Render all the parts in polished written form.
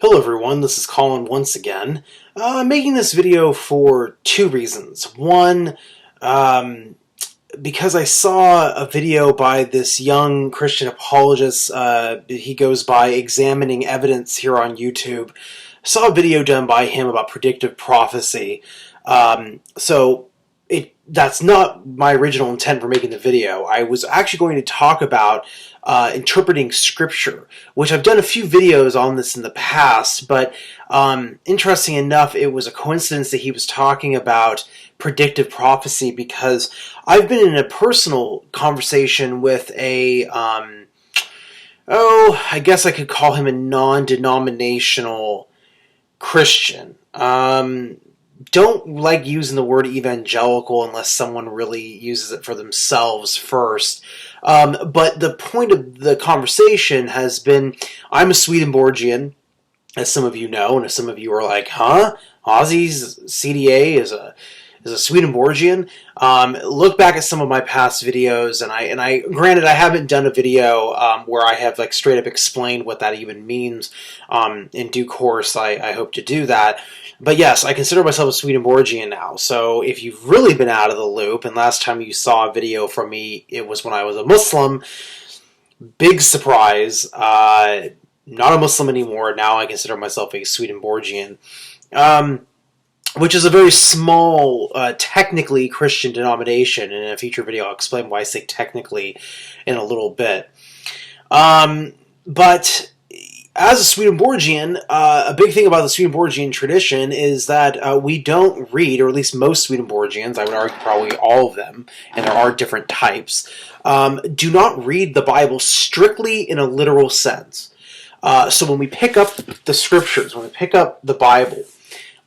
Hello everyone, this is Colin once again. I'm making this video for two reasons. One, because I saw a video by this young Christian apologist. He goes by Examining Evidence here on YouTube. I saw a video done by him about predictive prophecy. That's not my original intent for making the video. I was actually going to talk about interpreting scripture, which I've done a few videos on this in the past, but interesting enough, it was a coincidence that he was talking about predictive prophecy because I've been in a personal conversation with I guess I could call him a non-denominational Christian. Don't like using the word evangelical unless someone really uses it for themselves first. But the point of the conversation has been, I'm a Swedenborgian, as some of you know, and as some of you are like, huh? Ozzy's CDA is a Swedenborgian. Look back at some of my past videos, and I granted I haven't done a video where I have like straight up explained what that even means. In due course, I hope to do that. But yes, I consider myself a Swedenborgian now. So if you've really been out of the loop, and last time you saw a video from me, it was when I was a Muslim. Big surprise. Not a Muslim anymore. Now I consider myself a Swedenborgian. Which is a very small, technically Christian denomination. And in a future video, I'll explain why I say technically in a little bit. But as a Swedenborgian, a big thing about the Swedenborgian tradition is that we don't read, or at least most Swedenborgians, I would argue probably all of them, and there are different types, do not read the Bible strictly in a literal sense. So when we pick up the scriptures, when we pick up the Bible,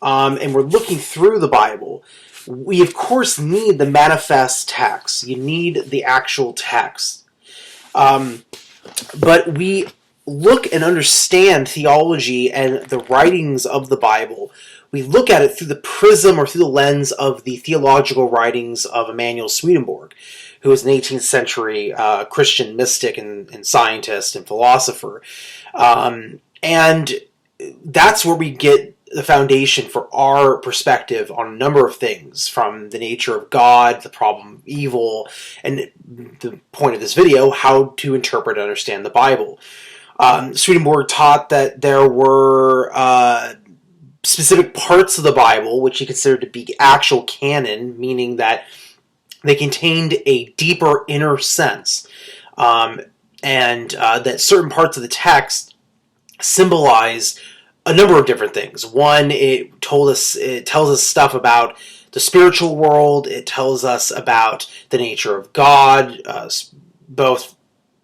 and we're looking through the Bible, we of course need the manifest text. You need the actual text. But we look and understand theology and the writings of the Bible. We look at it through the prism or through the lens of the theological writings of Emanuel Swedenborg, who was an 18th century Christian mystic and scientist and philosopher. And that's where we get the foundation for our perspective on a number of things, from the nature of God, the problem of evil, and the point of this video, how to interpret and understand the Bible. Swedenborg taught that there were specific parts of the Bible which he considered to be actual canon, meaning that they contained a deeper inner sense, and that certain parts of the text symbolized a number of different things. One, it tells us stuff about the spiritual world. It tells us about the nature of God, both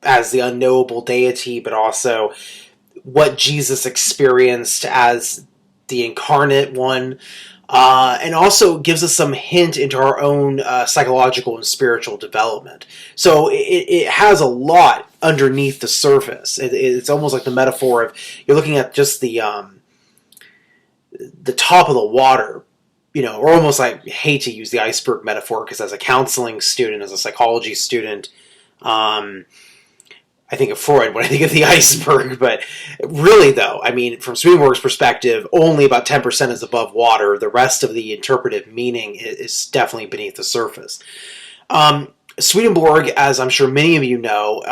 as the unknowable deity, but also what Jesus experienced as the incarnate one, and also gives us some hint into our own psychological and spiritual development. So it has a lot underneath the surface. It's almost like the metaphor of, you're looking at just the top of the water, or almost, I hate to use the iceberg metaphor, because as a counseling student, as a psychology student, I think of Freud when I think of the iceberg, but really though, I mean, from Swedenborg's perspective, only about 10% is above water. The rest of the interpretive meaning is definitely beneath the surface. Swedenborg, as I'm sure many of you know,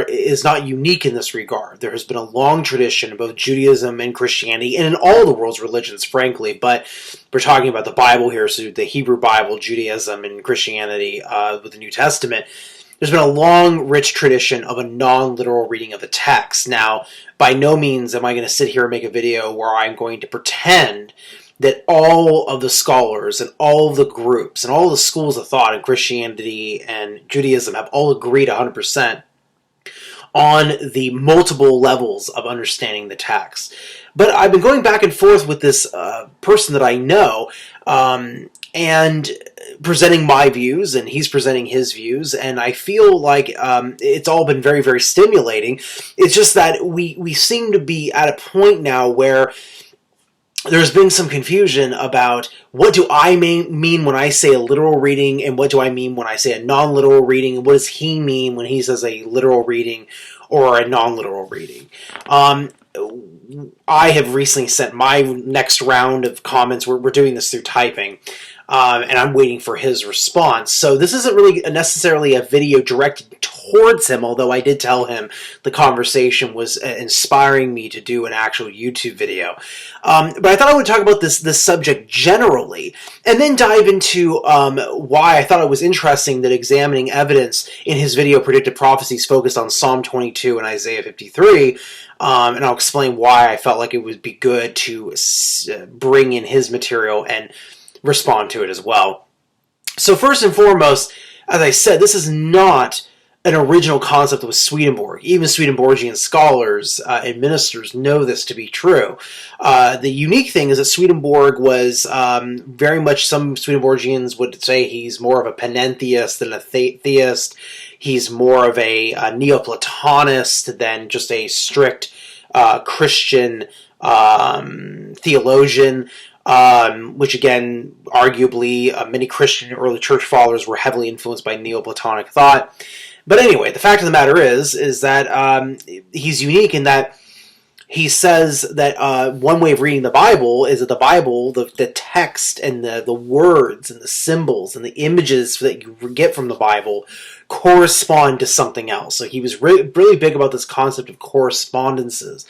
is not unique in this regard. There has been a long tradition in both Judaism and Christianity, and in all the world's religions, frankly, but we're talking about the Bible here, so the Hebrew Bible, Judaism, and Christianity with the New Testament. There's been a long, rich tradition of a non-literal reading of the text. Now, by no means am I going to sit here and make a video where I'm going to pretend that all of the scholars and all of the groups and all the schools of thought in Christianity and Judaism have all agreed 100% on the multiple levels of understanding the text. But I've been going back and forth with this person that I know, and presenting my views, and he's presenting his views, and I feel like it's all been very, very stimulating. It's just that we seem to be at a point now where there's been some confusion about what do I mean when I say a literal reading, and what do I mean when I say a non-literal reading, and what does he mean when he says a literal reading or a non-literal reading. I have recently sent my next round of comments. We're doing this through typing. And I'm waiting for his response. So this isn't really necessarily a video directed towards him, although I did tell him the conversation was inspiring me to do an actual YouTube video. But I thought I would talk about this subject generally, and then dive into why I thought it was interesting that examining evidence in his video Predictive Prophecies focused on Psalm 22 and Isaiah 53. And I'll explain why I felt like it would be good to bring in his material and respond to it as well. So first and foremost, as I said, this is not an original concept with Swedenborg. Even Swedenborgian scholars and ministers know this to be true. The unique thing is that Swedenborg was very much, some Swedenborgians would say he's more of a panentheist than a theist. He's more of a Neoplatonist than just a strict Christian theologian. Which again, arguably, many Christian early church fathers were heavily influenced by Neoplatonic thought. But anyway, the fact of the matter is that he's unique in that he says that one way of reading the Bible is that the Bible, the text and the words and the symbols and the images that you get from the Bible correspond to something else. So he was really big about this concept of correspondences,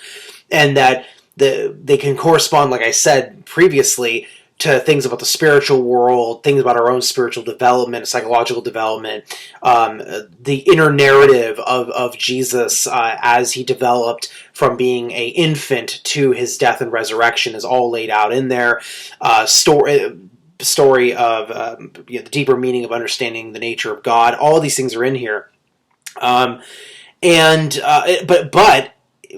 and that they can correspond, like I said previously, to things about the spiritual world, things about our own spiritual development, psychological development, the inner narrative of Jesus as he developed from being an infant to his death and resurrection is all laid out in there. Story of the deeper meaning of understanding the nature of God. All these things are in here, but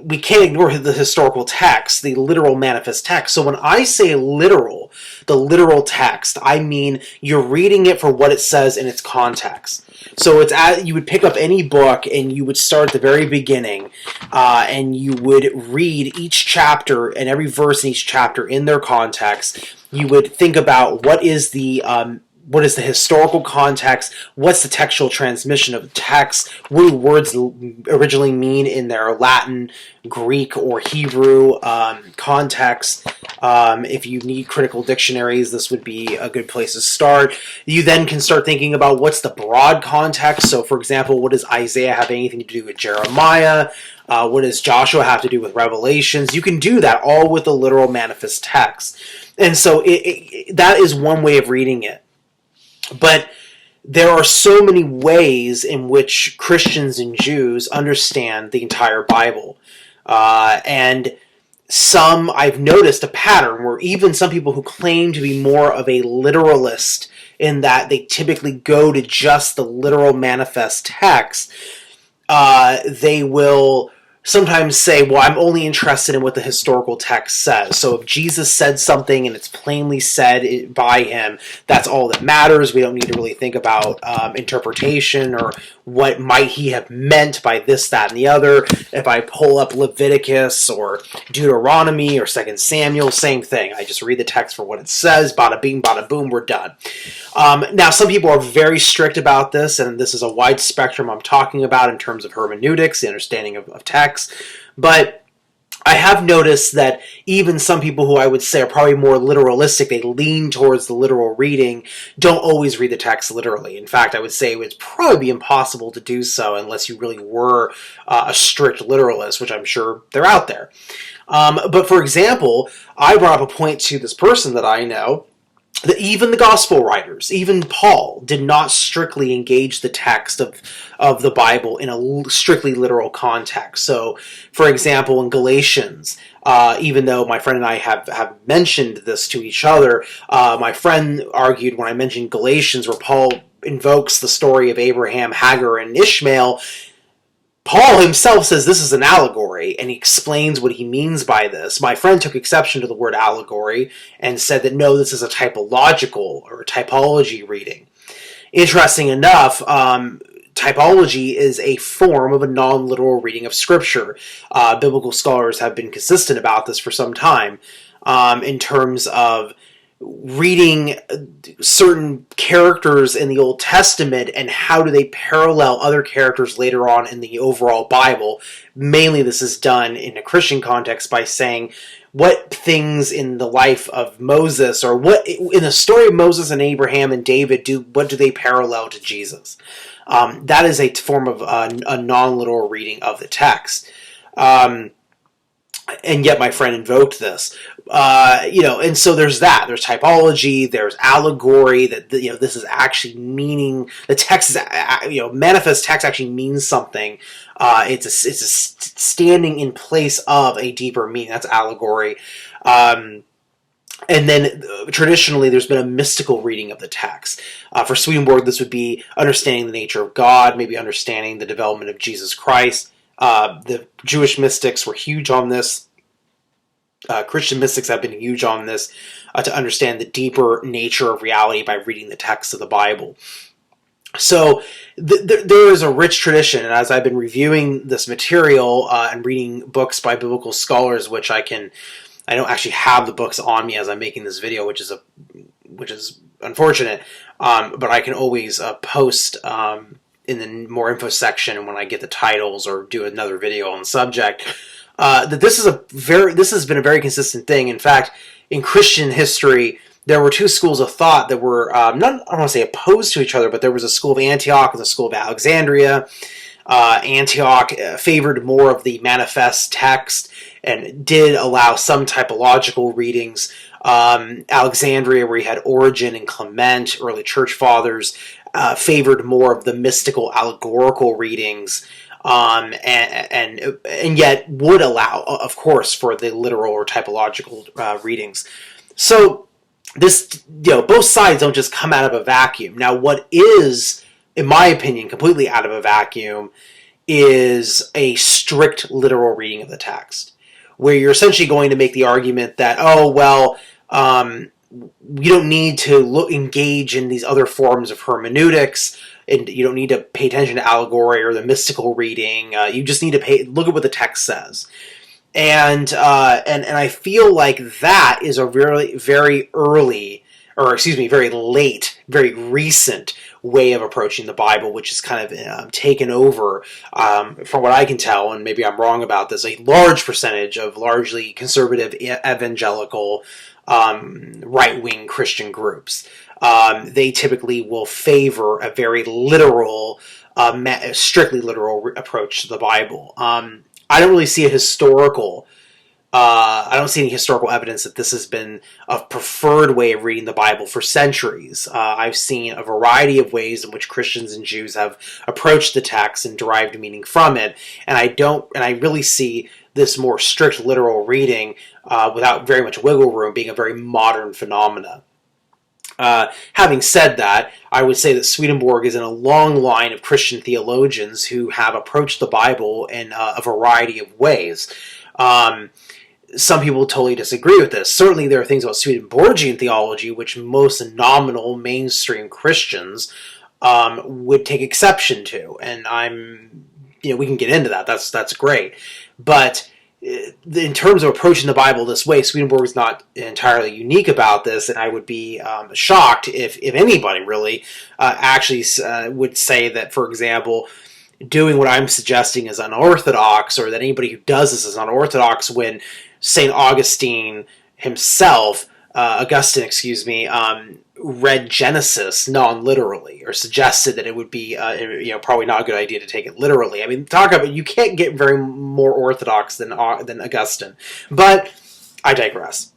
we can't ignore the historical text, the literal manifest text. So when I say literal, the literal text, I mean you're reading it for what it says in its context. So you would pick up any book and you would start at the very beginning, and you would read each chapter and every verse in each chapter in their context. You would think about what is the historical context, what's the textual transmission of the text, what do words originally mean in their Latin, Greek, or Hebrew context. If you need critical dictionaries, this would be a good place to start. You then can start thinking about what's the broad context. So, for example, what does Isaiah have anything to do with Jeremiah? What does Joshua have to do with Revelations? You can do that all with the literal manifest text. And so that is one way of reading it. But there are so many ways in which Christians and Jews understand the entire Bible. And some, I've noticed a pattern where even some people who claim to be more of a literalist, in that they typically go to just the literal manifest text, they will sometimes say, well, I'm only interested in what the historical text says. So if Jesus said something and it's plainly said by him, that's all that matters. We don't need to really think about interpretation or what might he have meant by this, that, and the other. If I pull up Leviticus or Deuteronomy or 2 Samuel, same thing. I just read the text for what it says. Bada bing, bada boom, we're done. Now, some people are very strict about this, and this is a wide spectrum I'm talking about in terms of hermeneutics, the understanding of text. But I have noticed that even some people who I would say are probably more literalistic, they lean towards the literal reading, don't always read the text literally. In fact, I would say it would probably be impossible to do so unless you really were a strict literalist, which I'm sure they're out there. But for example, I brought up a point to this person that I know, that even the gospel writers, even Paul, did not strictly engage the text of the Bible in a strictly literal context. So, for example, in Galatians, even though my friend and I have mentioned this to each other, my friend argued when I mentioned Galatians, where Paul invokes the story of Abraham, Hagar, and Ishmael, Paul himself says this is an allegory, and he explains what he means by this. My friend took exception to the word allegory and said that no, this is a typological or typology reading. Interesting enough, typology is a form of a non-literal reading of Scripture. Biblical scholars have been consistent about this for some time, in terms of reading certain characters in the Old Testament and how do they parallel other characters later on in the overall Bible. Mainly this is done in a Christian context by saying what things in the life of Moses, or what in the story of Moses and Abraham and David, what do they parallel to Jesus. That is a form of a non-literal reading of the text. And yet my friend invoked this. And so there's that. There's typology. There's allegory. That this is actually meaning the text is manifest text actually means something. It's a standing in place of a deeper meaning. That's allegory. And then traditionally, there's been a mystical reading of the text. For Swedenborg, this would be understanding the nature of God, maybe understanding the development of Jesus Christ. The Jewish mystics were huge on this. Christian mystics have been huge on this to understand the deeper nature of reality by reading the text of the Bible. So there is a rich tradition, and as I've been reviewing this material and reading books by biblical scholars, which I don't actually have the books on me as I'm making this video, which is unfortunate, but I can always post in the more info section when I get the titles or do another video on the subject. That this has been a very consistent thing. In fact, in Christian history, there were two schools of thought that were I don't want to say opposed to each other, but there was a school of Antioch and a school of Alexandria. Antioch favored more of the manifest text and did allow some typological readings. Alexandria, where you had Origen and Clement, early church fathers, favored more of the mystical allegorical readings. And yet would allow, of course, for the literal or typological readings. So this, both sides don't just come out of a vacuum. Now, what is, in my opinion, completely out of a vacuum is a strict literal reading of the text, where you're essentially going to make the argument that, you don't need to engage in these other forms of hermeneutics, and you don't need to pay attention to allegory or the mystical reading. You just need to look at what the text says. And I feel like that is a very, very very late, very recent way of approaching the Bible, which is kind of taken over, from what I can tell, and maybe I'm wrong about this, a large percentage of largely conservative evangelical right-wing Christian groups. They typically will favor a very literal, strictly literal approach to the Bible. I don't really see I don't see any historical evidence that this has been a preferred way of reading the Bible for centuries. I've seen a variety of ways in which Christians and Jews have approached the text and derived meaning from it, and I really see this more strict literal reading without very much wiggle room being a very modern phenomena. Having said that, I would say that Swedenborg is in a long line of Christian theologians who have approached the Bible in a variety of ways. Some people totally disagree with this. Certainly there are things about Swedenborgian theology which most nominal mainstream Christians would take exception to, and we can get into that. That's great. But in terms of approaching the Bible this way, Swedenborg is not entirely unique about this, and I would be shocked if anybody really actually would say that, for example, doing what I'm suggesting is unorthodox, or that anybody who does this is unorthodox, when St. Augustine himself, read Genesis non-literally, or suggested that it would be, probably not a good idea to take it literally. I mean, talk about, you can't get very more orthodox than Augustine. But I digress.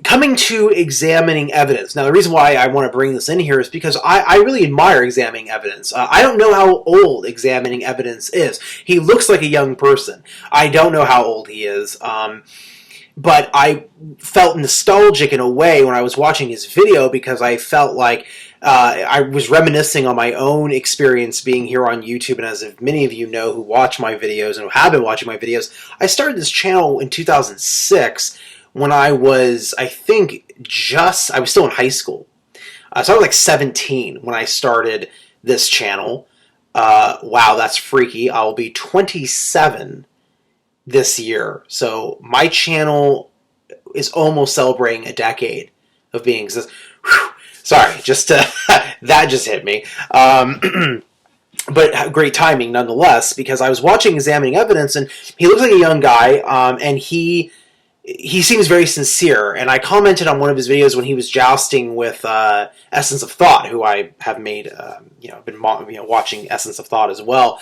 Coming to examining evidence. Now, the reason why I want to bring this in here is because I really admire examining evidence. I don't know how old examining evidence is. He looks like a young person. I don't know how old he is. But I felt nostalgic in a way when I was watching his video, because I felt like I was reminiscing on my own experience being here on YouTube. And as many of you know who watch my videos and who have been watching my videos, I started this channel in 2006 when I was, I was still in high school. So I was like 17 when I started this channel. Wow, that's freaky. I'll be 27 this year. So my channel is almost celebrating a decade of being exists. Sorry, just that just hit me. But great timing nonetheless, because I was watching Examining Evidence, and he looks like a young guy, and he seems very sincere. And I commented on one of his videos when he was jousting with Essence of Thought, who I have made, been watching Essence of Thought as well,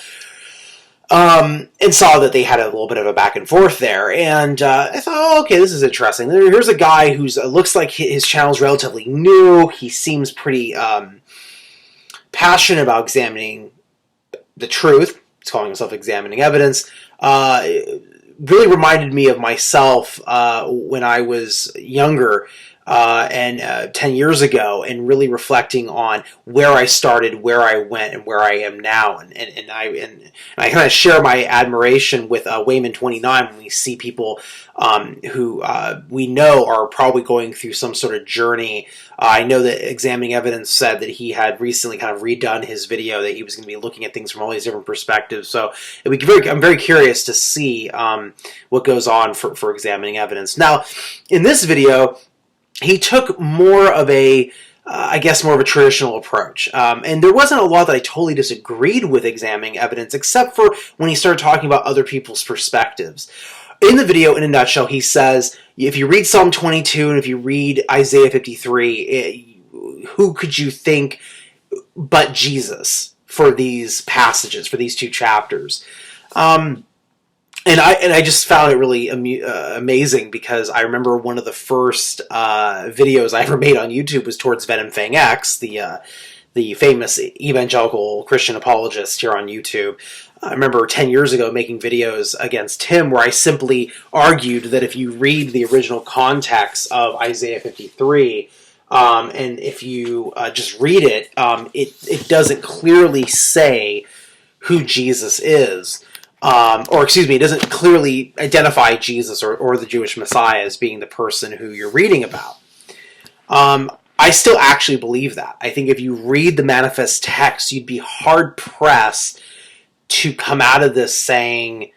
and saw that they had a little bit of a back and forth there. And I thought, oh, okay, this is interesting. Here's a guy who's looks like his channel's relatively new. He seems pretty passionate about examining the truth. He's calling himself Examining Evidence. Really reminded me of myself when I was younger and 10 years ago, and really reflecting on where I started, where I went, and where I am now. And I kind of share my admiration with Wayman 29 when we see people who we know are probably going through some sort of journey. I know that Examining Evidence said that he had recently kind of redone his video, that he was going to be looking at things from all these different perspectives. So I'm very curious to see what goes on for Examining Evidence. Now, in this video, he took more of a traditional approach. And there wasn't a lot that I totally disagreed with Examining Evidence, except for when he started talking about other people's perspectives. In the video, in a nutshell, he says, if you read Psalm 22 and if you read Isaiah 53, who could you think but Jesus for these passages, for these two chapters? And I just found it really amazing, because I remember one of the first videos I ever made on YouTube was towards Venom Fang X, the famous evangelical Christian apologist here on YouTube. I remember 10 years ago making videos against him where I simply argued that if you read the original context of Isaiah 53, and if you just read it, it doesn't clearly say who Jesus is. It doesn't clearly identify Jesus or the Jewish Messiah as being the person who you're reading about. I still actually believe that. I think if you read the manifest text, you'd be hard-pressed to come out of this saying,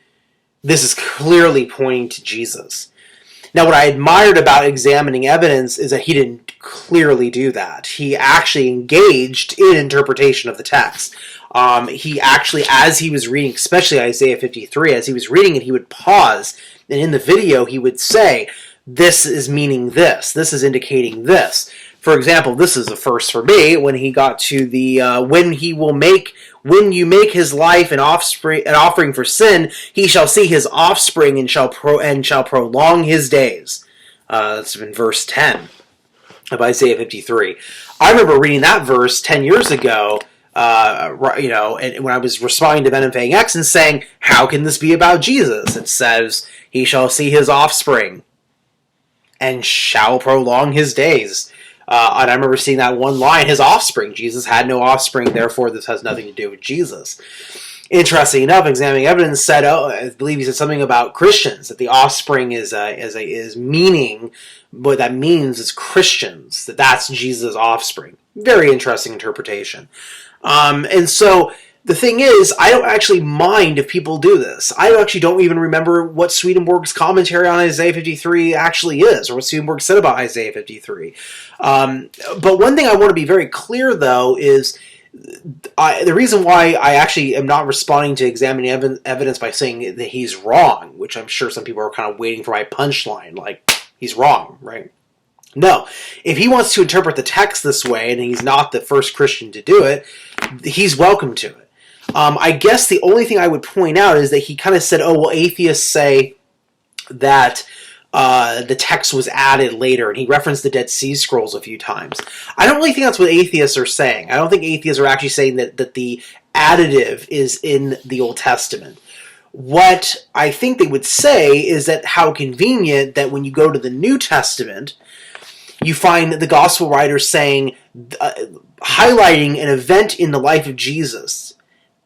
this is clearly pointing to Jesus. Now, what I admired about Examining Evidence is that he didn't clearly do that. He actually engaged in interpretation of the text. He actually, as he was reading, especially Isaiah 53, as he was reading it, he would pause, and in the video he would say, this is meaning this is indicating this. For example, this is a first for me, when he got to the, when you make his life an offering for sin, he shall see his offspring and shall prolong his days. That's in verse 10 of Isaiah 53. I remember reading that verse 10 years ago, and when I was responding to Venom Fang X and saying, how can this be about Jesus? It says, he shall see his offspring and shall prolong his days. And I remember seeing that one line, his offspring. Jesus had no offspring, therefore this has nothing to do with Jesus. Interesting enough, Examining Evidence said, I believe he said something about Christians, that the offspring is meaning, what that means is Christians, that's Jesus' offspring. Very interesting interpretation. And so the thing is, I don't actually mind if people do this. I actually don't even remember what Swedenborg's commentary on Isaiah 53 actually is, or what Swedenborg said about Isaiah 53. But one thing I want to be very clear, though, is the reason why I actually am not responding to Examining Evidence by saying that he's wrong, which I'm sure some people are kind of waiting for my punchline, like, he's wrong, right? No. If he wants to interpret the text this way, and he's not the first Christian to do it, he's welcome to it. I guess the only thing I would point out is that he kind of said, atheists say that the text was added later, and he referenced the Dead Sea Scrolls a few times. I don't really think that's what atheists are saying. I don't think atheists are actually saying that the additive is in the Old Testament. What I think they would say is that how convenient that when you go to the New Testament, you find the gospel writers saying, highlighting an event in the life of Jesus,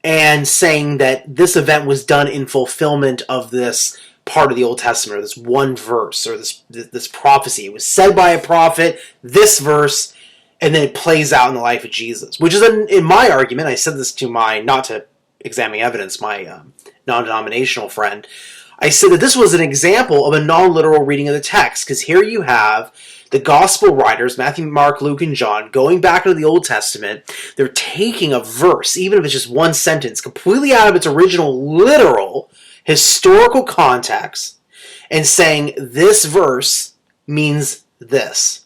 and saying that this event was done in fulfillment of this part of the Old Testament, or this one verse, or this prophecy. It was said by a prophet, this verse, and then it plays out in the life of Jesus. Which is, in my argument, I said this to not to Examining Evidence, my non-denominational friend, I said that this was an example of a non-literal reading of the text, because here you have the gospel writers, Matthew, Mark, Luke, and John, going back into the Old Testament. They're taking a verse, even if it's just one sentence, completely out of its original literal historical context, and saying this verse means this.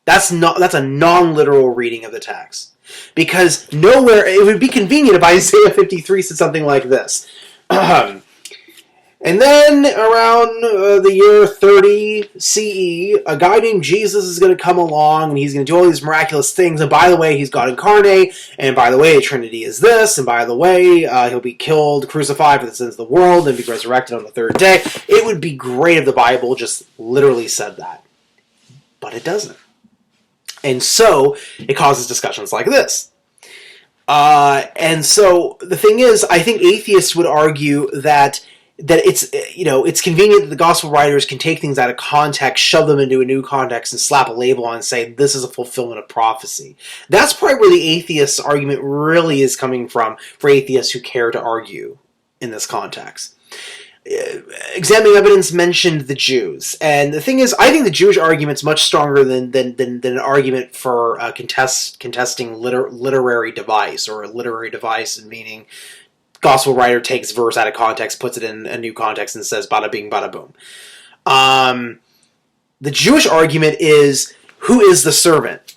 That's a non-literal reading of the text. Because nowhere, it would be convenient if Isaiah 53 said something like this. And then around the year 30 CE, a guy named Jesus is going to come along, and he's going to do all these miraculous things. And by the way, he's God incarnate. And by the way, the Trinity is this. And by the way, he'll be killed, crucified for the sins of the world, and be resurrected on the third day. It would be great if the Bible just literally said that. But it doesn't. And so it causes discussions like this. And so the thing is, I think atheists would argue that it's convenient that the gospel writers can take things out of context, shove them into a new context, and slap a label on and say this is a fulfillment of prophecy. That's probably where the atheist argument really is coming from for atheists who care to argue in this context. Examining evidence mentioned the Jews, and the thing is, I think the Jewish argument's much stronger than an argument for contesting literary device, or a literary device, meaning gospel writer takes verse out of context, puts it in a new context, and says bada bing, bada boom. The Jewish argument is, who is the servant,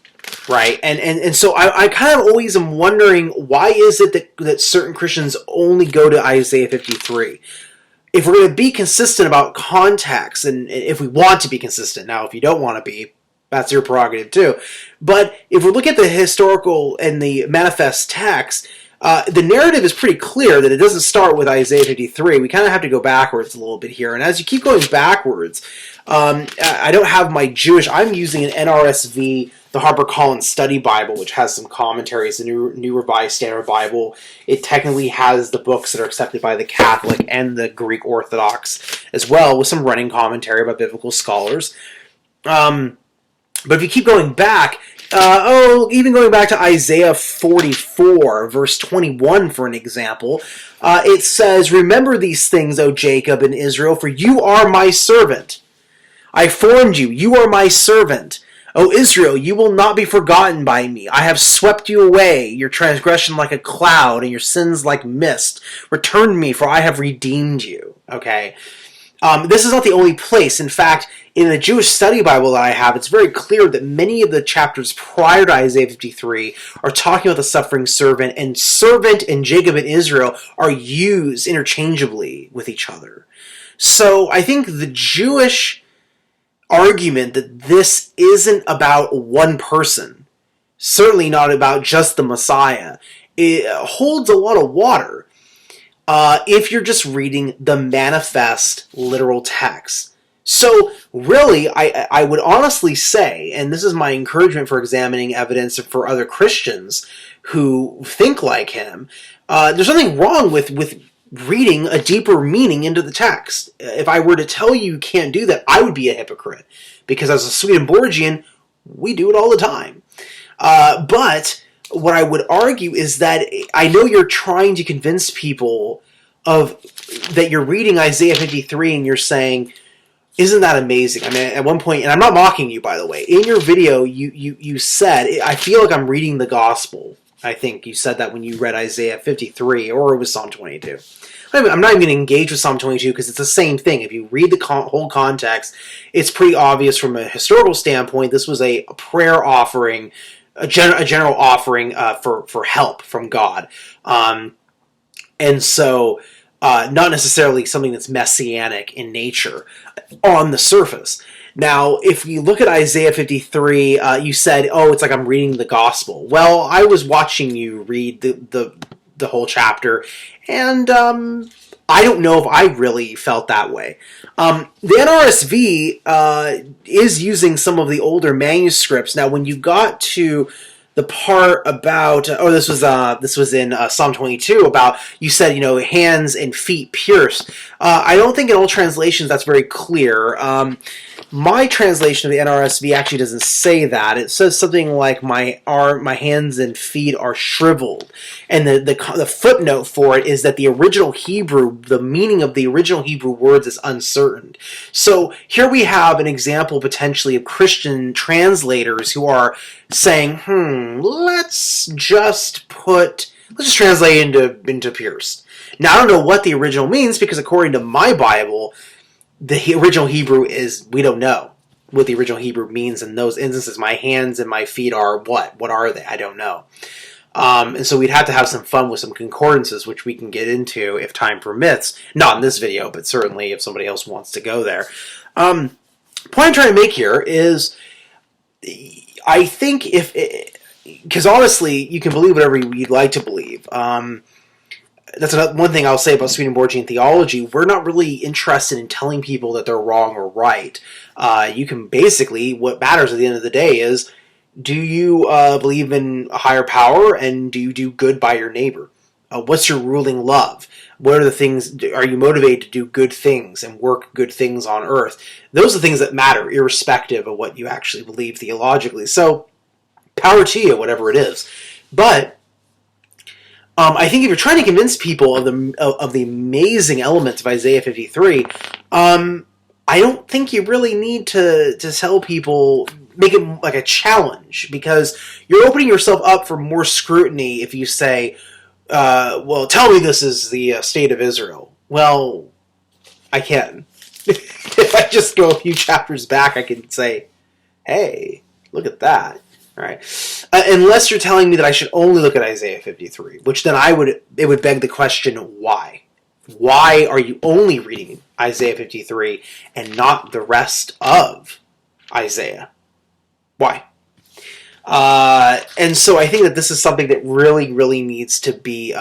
right? And so I kind of always am wondering, why is it that certain Christians only go to Isaiah 53? If we're going to be consistent about context, and if we want to be consistent, now if you don't want to be, that's your prerogative too. But if we look at the historical and the manifest text, the narrative is pretty clear that it doesn't start with Isaiah 53. We kind of have to go backwards a little bit here. And as you keep going backwards, I don't have my Jewish, I'm using an NRSV, the HarperCollins Study Bible, which has some commentaries, the New Revised Standard Bible. It technically has the books that are accepted by the Catholic and the Greek Orthodox as well, with some running commentary by biblical scholars. But if you keep going back, even going back to Isaiah 44, verse 21, for an example, it says, "Remember these things, O Jacob and Israel, for you are my servant. I formed you, you are my servant. O Israel, you will not be forgotten by me. I have swept you away, your transgression like a cloud, and your sins like mist. Return to me, for I have redeemed you." Okay? This is not the only place. In fact, in the Jewish Study Bible that I have, it's very clear that many of the chapters prior to Isaiah 53 are talking about the suffering servant, and servant and Jacob and Israel are used interchangeably with each other. So I think the Jewish argument that this isn't about one person, certainly not about just the Messiah, it holds a lot of water if you're just reading the manifest literal text. So really, I would honestly say, and this is my encouragement for examining evidence for other Christians who think like him, there's nothing wrong with reading a deeper meaning into the text. If I were to tell you can't do that, I would be a hypocrite. Because as a Swedenborgian, we do it all the time. But what I would argue is that I know you're trying to convince people that you're reading Isaiah 53 and you're saying, isn't that amazing? I mean, at one point, and I'm not mocking you, by the way, in your video, you said, I feel like I'm reading the gospel. I think you said that when you read Isaiah 53, or it was Psalm 22. I'm not even going to engage with Psalm 22 because it's the same thing. If you read the whole context, it's pretty obvious from a historical standpoint. This was a prayer offering, a general offering for help from God. And so not necessarily something that's messianic in nature on the surface. Now, if you look at Isaiah 53, you said, oh, it's like I'm reading the gospel. Well, I was watching you read the whole chapter, and I don't know if I really felt that way. The NRSV is using some of the older manuscripts. Now, when you got to the part about, this was in Psalm 22, about, you said, hands and feet pierced. I don't think in all translations that's very clear. My translation of the NRSV actually doesn't say that. It says something like my hands and feet are shriveled, and the footnote for it is that the original Hebrew, the meaning of the original Hebrew words is uncertain. So here we have an example potentially of Christian translators who are saying, let's just translate into pierced. Now I don't know what the original means, because according to my Bible, the original Hebrew is, we don't know what the original Hebrew means in those instances. My hands and my feet are what? What are they? I don't know. And so we'd have to have some fun with some concordances, which we can get into if time permits. Not in this video, but certainly if somebody else wants to go there. Point I'm trying to make here is, I think because honestly, you can believe whatever you'd like to believe. That's one thing I'll say about Swedenborgian theology. We're not really interested in telling people that they're wrong or right. You can basically, what matters at the end of the day is, do you believe in a higher power, and do you do good by your neighbor? What's your ruling love? What are the things, are you motivated to do good things and work good things on earth? Those are the things that matter, irrespective of what you actually believe theologically. So, power to you, whatever it is. But I think if you're trying to convince people of the amazing elements of Isaiah 53, I don't think you really need to tell people, make it like a challenge, because you're opening yourself up for more scrutiny if you say, well, tell me this is the state of Israel. Well, I can. If I just go a few chapters back, I can say, hey, look at that. Right. Unless you're telling me that I should only look at Isaiah 53, which then it would beg the question, why? Why are you only reading Isaiah 53 and not the rest of Isaiah? Why? And so I think that this is something that really, really needs to be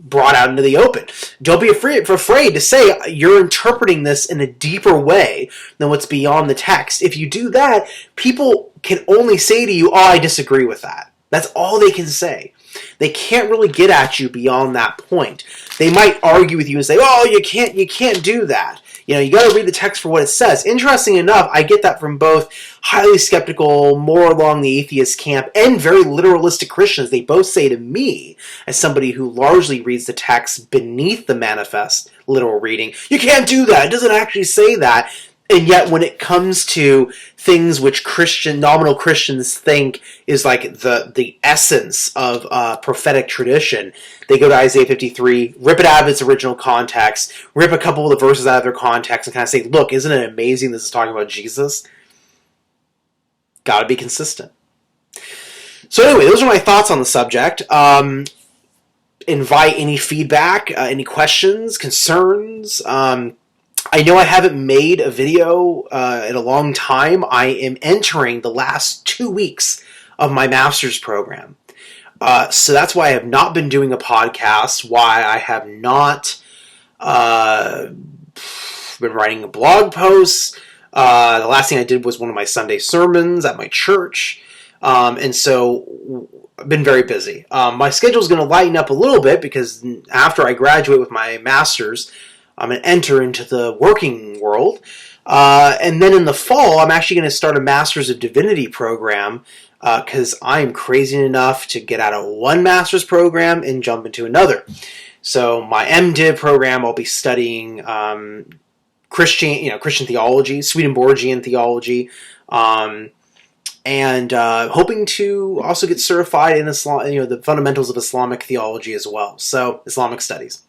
brought out into the open. Don't be afraid to say you're interpreting this in a deeper way than what's beyond the text. If you do that, people can only say to you, oh, I disagree with that. That's all they can say. They can't really get at you beyond that point. They might argue with you and say, oh, you can't do that. You got to read the text for what it says. Interesting enough, I get that from both highly skeptical, more along the atheist camp, and very literalistic Christians. They both say to me, as somebody who largely reads the text beneath the manifest literal reading, you can't do that. It doesn't actually say that. And yet, when it comes to things which nominal Christians think is like the essence of prophetic tradition, they go to Isaiah 53, rip it out of its original context, rip a couple of the verses out of their context, and kind of say, look, isn't it amazing this is talking about Jesus? Gotta be consistent. So anyway, those are my thoughts on the subject. Invite any feedback, any questions, concerns. I know I haven't made a video in a long time. I am entering the last 2 weeks of my master's program. So that's why I have not been doing a podcast, why I have not been writing blog posts. The last thing I did was one of my Sunday sermons at my church. And so I've been very busy. My schedule is going to lighten up a little bit, because after I graduate with my master's, I'm going to enter into the working world. And then in the fall, I'm actually going to start a Master's of Divinity program, because I'm crazy enough to get out of one master's program and jump into another. So my MDiv program, I'll be studying Christian theology, Swedenborgian theology, and hoping to also get certified in Islam, the fundamentals of Islamic theology as well. So Islamic studies.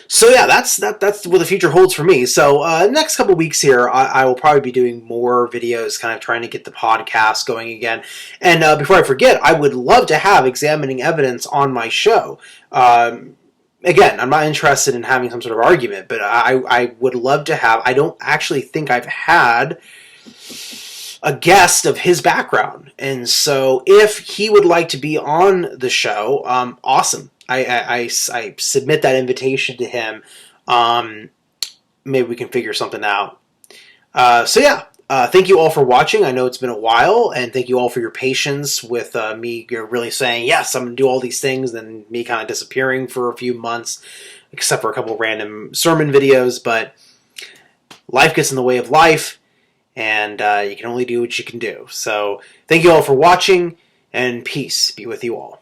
So yeah, that's what the future holds for me. So next couple weeks here, I will probably be doing more videos, kind of trying to get the podcast going again. And before I forget, I would love to have examining evidence on my show. Again, I'm not interested in having some sort of argument, but I would love to have. I don't actually think I've had a guest of his background, and so if he would like to be on the show, awesome. I submit that invitation to him. Maybe we can figure something out. So yeah, thank you all for watching. I know it's been a while, and thank you all for your patience with me really saying, yes, I'm going to do all these things, then me kind of disappearing for a few months, except for a couple of random sermon videos. But life gets in the way of life, and you can only do what you can do. So thank you all for watching, and peace be with you all.